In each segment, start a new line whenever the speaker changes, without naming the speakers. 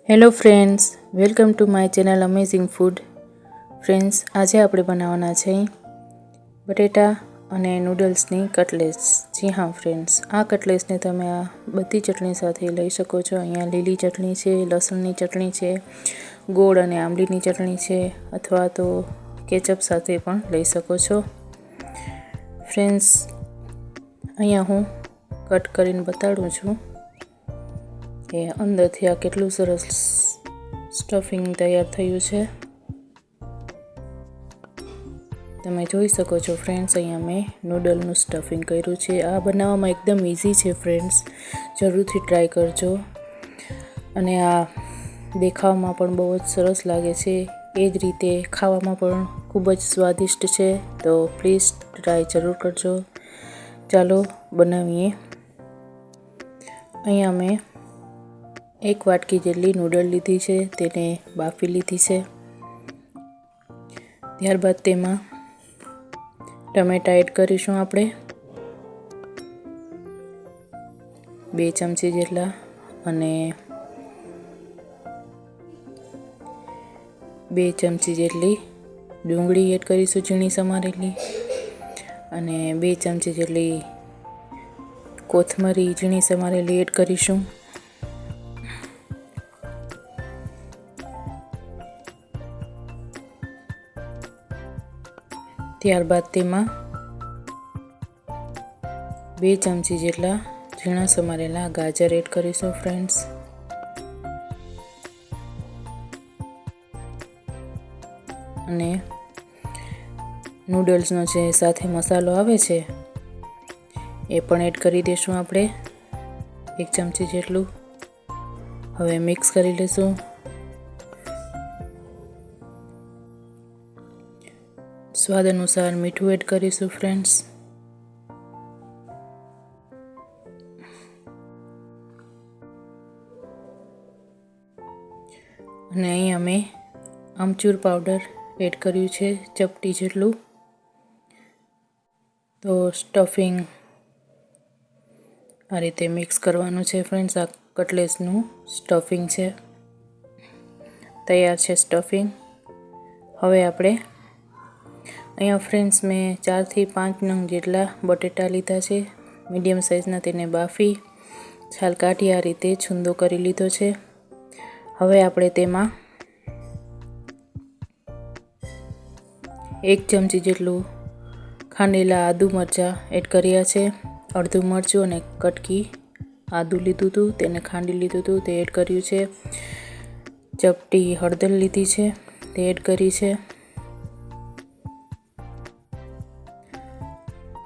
Hello friends, welcome to my channel amazing food. Friends, આજે આપણે બનાવવાના છે બટેટા અને નૂડલ્સની કટલેટ્સ. જી હા ફ્રેન્ડ્સ, આ કટલેટ્સને તમે આ બધી ચટણી સાથે લઈ શકો છો. અહીંયા લીલી ચટણી છે, લસણની ચટણી છે, ગોળ અને આંબલીની ચટણી છે, અથવા તો કેચઅપ સાથે પણ લઈ શકો છો. ફ્રેન્ડ્સ, અહીંયા હું કટ કરીને બતાડું છું કે અંદરથી આ કેટલું સરસ સ્ટફિંગ તૈયાર થયું છે. તમે જોઈ શકો છો ફ્રેન્ડ્સ, અહીંયા મેં નૂડલનું સ્ટફિંગ કર્યું છે. આ બનાવવામાં એકદમ ઇઝી છે ફ્રેન્ડ્સ, જરૂરથી ટ્રાય કરજો. અને આ દેખાવમાં પણ બહુ જ સરસ લાગે છે, એ જ રીતે ખાવામાં પણ ખૂબ જ સ્વાદિષ્ટ છે. તો પ્લીઝ ટ્રાય જરૂર કરજો. ચાલો બનાવીએ. અહીંયા મેં 1 વાટકી જેટલી નૂડલ લીધી છે, તેને બાફી લીધી છે. ત્યારબાદ તેમાં ટમેટા એડ કરીશું આપણે 2 ચમચી જેટલા, અને 2 ચમચી જેટલી ડુંગળી એડ કરીશું ઝીણી સમારેલી, અને 2 ચમચી જેટલી કોથમરી ઝીણી સમારેલી એડ કરીશું. ત્યારબાદ તેમાં 2 ચમચી જેટલા ઝીણા સમારેલા ગાજર એડ કરીશું ફ્રેન્ડ્સ. અને નૂડલ્સનો જે સાથે મસાલો આવે છે એ પણ એડ કરી દઈશું આપણે 1 ચમચી જેટલું. હવે મિક્સ કરી લઈશું. સ્વાદ અનુસાર મીઠું એડ કરીશું ફ્રેન્ડ્સ. અને અહીં અમે આમચૂર પાવડર એડ કર્યું છે ચપટી જેટલું. તો સ્ટફિંગ આ રીતે મિક્સ કરવાનું છે ફ્રેન્ડ્સ. આ કટલેટ્સનું સ્ટફિંગ છે, તૈયાર છે સ્ટફિંગ. હવે આપણે અહીંયા ફ્રેન્ડ્સ મેં 4 થી 5 નંગ જેટલા બટેટા લીધા છે, મીડિયમ સાઇઝના. તેને બાફી છાલ કાઢી આ રીતે છૂંદો કરી લીધો છે. હવે આપણે તેમાં 1 ચમચી જેટલું ખાંડેલા આદુ મરચાં એડ કર્યા છે. અડધું મરચું અને કટકી આદું લીધું હતું, તેને ખાંડી લીધું હતું, તે એડ કર્યું છે. ચપટી હળદર લીધી છે, તે એડ કરી છે.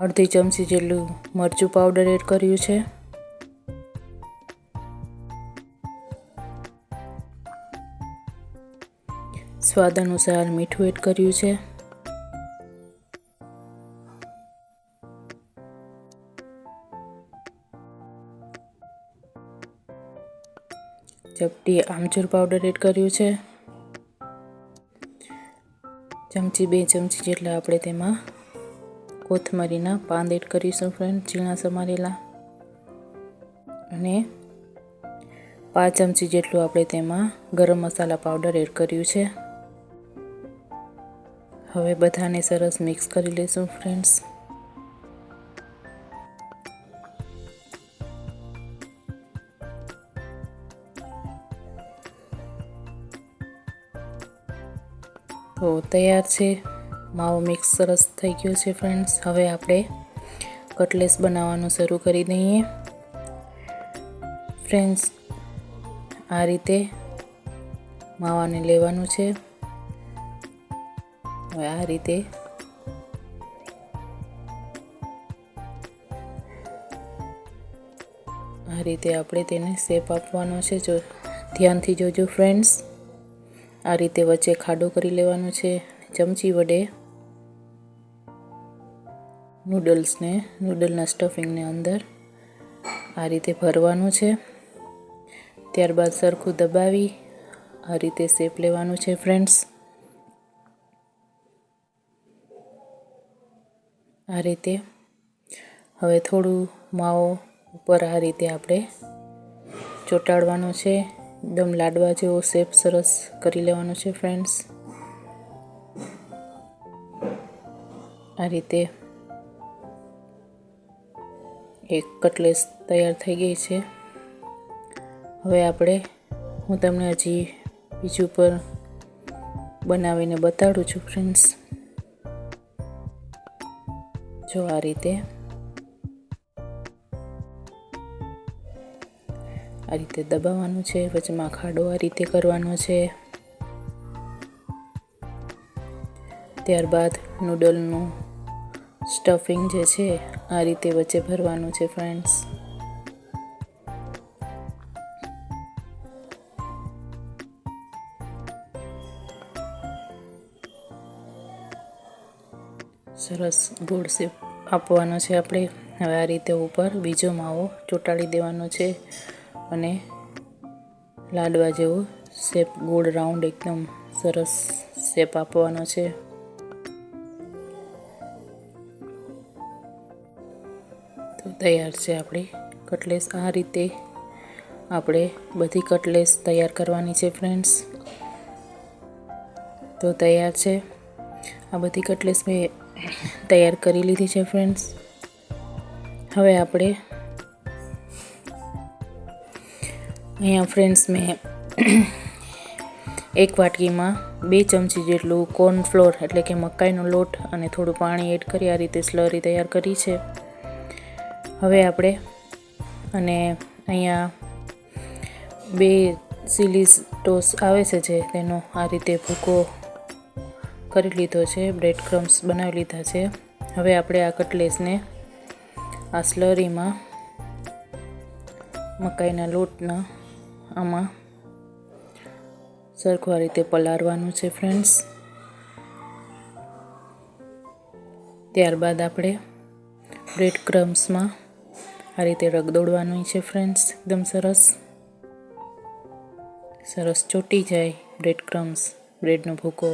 અડધી ચમચી જેટલું મરચું પાવડર એડ કર્યું છે. સ્વાદ અનુસાર મીઠું એડ કર્યું છે. ચપટી આમચૂર પાવડર એડ કર્યું છે. 2 ચમચી જેટલા આપણે તેમાં કોથમરીના પાન એડ કરીશું ફ્રેન્ડ, ઝીણા સમારેલા. અને 5 ચમચી જેટલું આપણે તેમાં ગરમ મસાલા પાવડર એડ કર્યું છે. હવે બધાને સરસ મિક્સ કરી લઈશું ફ્રેન્ડ્સ. તો તૈયાર છે, માવો મિક્સ સરસ થઈ ગયો છે ફ્રેન્ડ્સ. હવે આપણે કટલેટ્સ બનાવવાનું શરૂ કરી દઈએ ફ્રેન્ડ્સ. આ રીતે માવાને લેવાનું છે. હવે આ રીતે આપણે તેને શેપ આપવાનો છે. જો ધ્યાનથી જોજો ફ્રેન્ડ્સ. આ રીતે વચ્ચે ખાડો કરી લેવાનો છે. ચમચી વડે નૂડલના સ્ટફિંગને અંદર આ રીતે ભરવાનું છે. ત્યારબાદ સરખું દબાવી આ રીતે શેપ લેવાનું છે ફ્રેન્ડ્સ. આ રીતે હવે થોડું માવો ઉપર આ રીતે આપણે ચોંટાડવાનો છે. એકદમ લાડવા જેવો શેપ સરસ કરી લેવાનો છે ફ્રેન્ડ્સ। આ રીતે એક કટલેસ તૈયાર થઈ ગઈ છે। હવે હું તમને હજી બીજું પર બનાવીને બતાડું છું ફ્રેન્ડ્સ। જો આ રીતે દબાવવાનું છે, વચમાં ખાડો આ રીતે કરવાનો છે। ત્યારબાદ નૂડલનું સ્ટફિંગ જે છે આ રીતે વચ્ચે ભરવાનું છે ફ્રેન્ડ્સ। સરસ ગોળ શેપ આપવાનો છે આપણે। હવે આ રીતે ઉપર બીજો માવો ચોંટાડી દેવાનો છે અને લાડવા જેવો શેપ ગોળ રાઉન્ડ એકદમ સરસ શેપ આપવાનો છે। તો તૈયાર છે આપણી કટલેસ। આ રીતે આપણે બધી કટલેસ તૈયાર કરવાની છે ફ્રેન્ડ્સ। તો તૈયાર છે આ બધી કટલેસ મેં તૈયાર કરી લીધી છે ફ્રેન્ડ્સ। હવે આપણે અહીંયા ફ્રેન્ડ્સ મેં એક વાટકીમાં 2 ચમચી જેટલું કોર્નફ્લોર એટલે કે મકાઈનો લોટ અને થોડું પાણી એડ કરી આ રીતે સ્લરી તૈયાર કરી છે। હવે આપણે અહીંયા 2 ચીલીઝ ટોસ આવે છે જે તેનો આ રીતે ભૂકો કરી લીધો છે, બ્રેડ ક્રમ્સ બનાવી લીધા છે। હવે આપણે આ કટલેસને આ સ્લરીમાં મકાઈના લોટના આમાં સરખું આ રીતે પલાળવાનું છે ફ્રેન્ડ્સ। ત્યારબાદ આપણે બ્રેડ ક્રમ્સમાં આ રીતે રગદોળવાનું છે ફ્રેન્ડ્સ। એકદમ સરસ ચોટી જાય બ્રેડ ક્રમ્સ, બ્રેડનો ભૂકો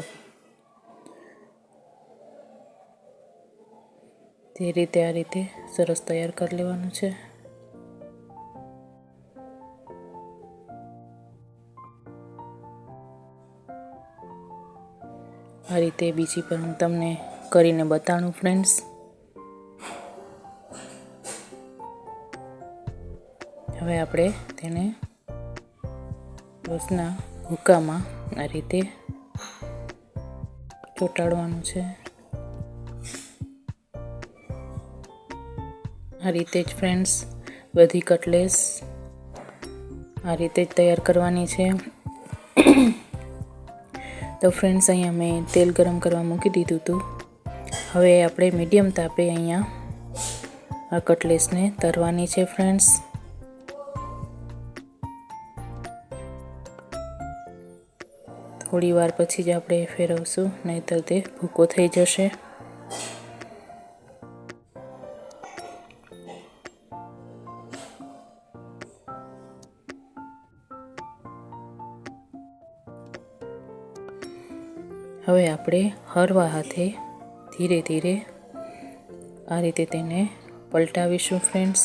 તે રીતે આ રીતે સરસ તૈયાર કરી લેવાનું છે। આ રીતે બીજી પર હું તમને કરીને બતાડું ફ્રેન્ડ્સ। હવે આપણે તેને રસના ભૂકામાં આ રીતે ચોંટાડવાનું છે। આ રીતે જ ફ્રેન્ડ્સ બધી કટલેસ આ રીતે જ તૈયાર કરવાની છે। તો ફ્રેન્ડ્સ અહીંયા મેં તેલ ગરમ કરવા મૂકી દીધું હતું। હવે આપણે મીડિયમ તાપે અહીંયા આ કટલેસને તરવાની છે ફ્રેન્ડ્સ। થોડી વાર પછી જ આપણે ફેરવશું, નહીંતર તે ભૂકો થઈ જશે। હવે આપણે હળવા હાથે ધીરે ધીરે આ રીતે તેને પલટાવીશું ફ્રેન્ડ્સ।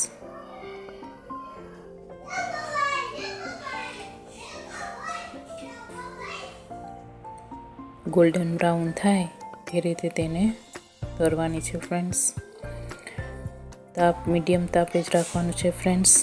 ગોલ્ડન બ્રાઉન થાય તે રીતે તેને તરવાની છે ફ્રેન્ડ્સ। તાપ મીડિયમ તાપે જ રાખવાનું છે ફ્રેન્ડ્સ।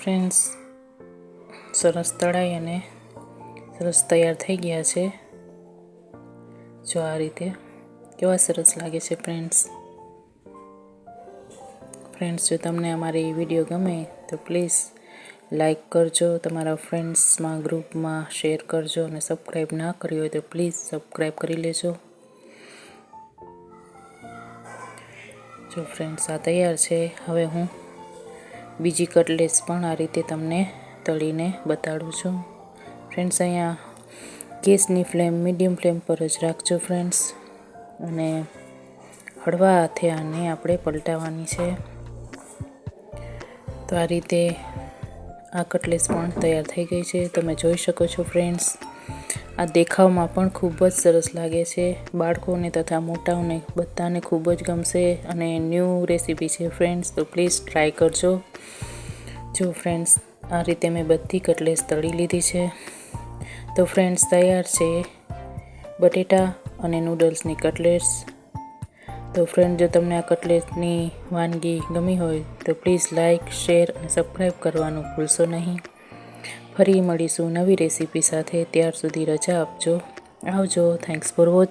ફ્રેન્ડ્સ સરસ તળાઈ અને સરસ તૈયાર થઈ ગયા છે। જો આ રીતે કેવા સરસ લાગે છે ફ્રેન્ડ્સ। જો તમને અમારી વિડીયો ગમે તો પ્લીઝ લાઈક કરજો, તમારા ફ્રેન્ડ્સમાં ગ્રુપમાં શેર કરજો અને સબસ્ક્રાઈબ ના કરી હોય તો પ્લીઝ સબસ્ક્રાઈબ કરી લેજો। જો ફ્રેન્ડ્સ આ તૈયાર છે। હવે હું બીજી કટલેસ પણ આ રીતે તમને તળીને બતાડું છું ફ્રેન્ડ્સ. અહીંયા ગેસની ફ્લેમ મીડિયમ ફ્લેમ પર જ રાખજો ફ્રેન્ડ્સ, અને હળવા હાથે આને આપણે પલટાવવાની છે. તો આ રીતે આ કટલેસ પણ તૈયાર થઈ ગઈ છે, તમે જોઈ શકો છો ફ્રેન્ડ્સ. આ દેખાવમાં પણ ખૂબ જ સરસ લાગે છે, બાળકોને તથા મોટાઓને બધાને ખૂબ જ ગમશે અને ન્યૂ રેસીપી છે ફ્રેન્ડ્સ, તો પ્લીઝ ટ્રાય કરજો. જો ફ્રેન્ડ્સ આ રીતે મેં બધી કટલેસ તળી લીધી છે. તો ફ્રેન્ડ્સ તૈયાર છે બટેટા અને નૂડલ્સની કટલેટ્સ. તો ફ્રેન્ડ જો તમને આ કટલેટની વાનગી ગમી હોય તો પ્લીઝ લાઇક, શેર અને સબસ્ક્રાઈબ કરવાનું ભૂલશો નહીં. ફરી મળીશું નવી રેસીપી સાથે, ત્યાર સુધી રજા આપજો. આવજો. Thanks for watching.